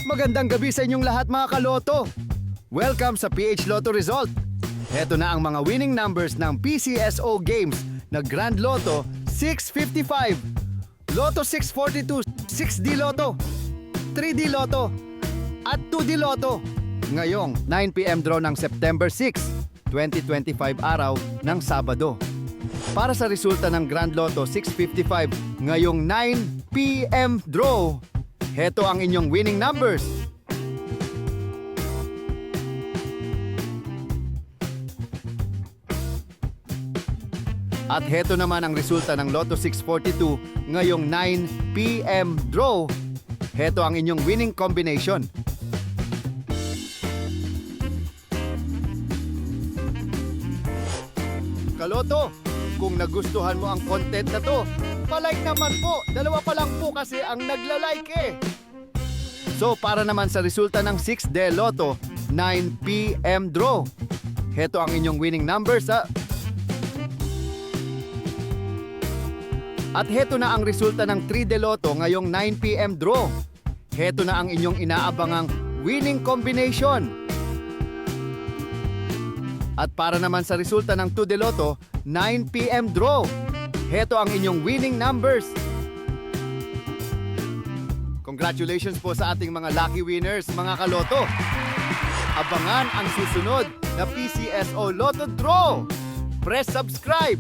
Magandang gabi sa inyong lahat mga kaloto. Welcome sa PH Lotto Result. Heto na ang mga winning numbers ng PCSO Games na Grand Lotto 655, Lotto 642, 6D Lotto, 3D Lotto at 2D Lotto. Ngayong 9 PM draw ng September 6, 2025 araw ng Sabado. Para sa resulta ng Grand Lotto 655 ngayong 9 PM draw, heto ang inyong winning numbers. At heto naman ang resulta ng Lotto 642 ngayong 9 PM draw. Heto ang inyong winning combination. Kaloto, kung nagustuhan mo ang content na to, palike naman po. Dalawa pa lang po kasi ang nagla-like eh. So para naman sa resulta ng 6D Lotto 9 PM draw, heto ang inyong winning numbers ha. At heto na ang resulta ng 3D Lotto ngayong 9 PM draw. Heto na ang inyong inaabangang winning combination. At para naman sa resulta ng 2D Lotto 9 PM draw, heto ang inyong winning numbers. Congratulations po sa ating mga lucky winners, mga kaloto. Abangan ang susunod na PCSO Lotto Draw. Press subscribe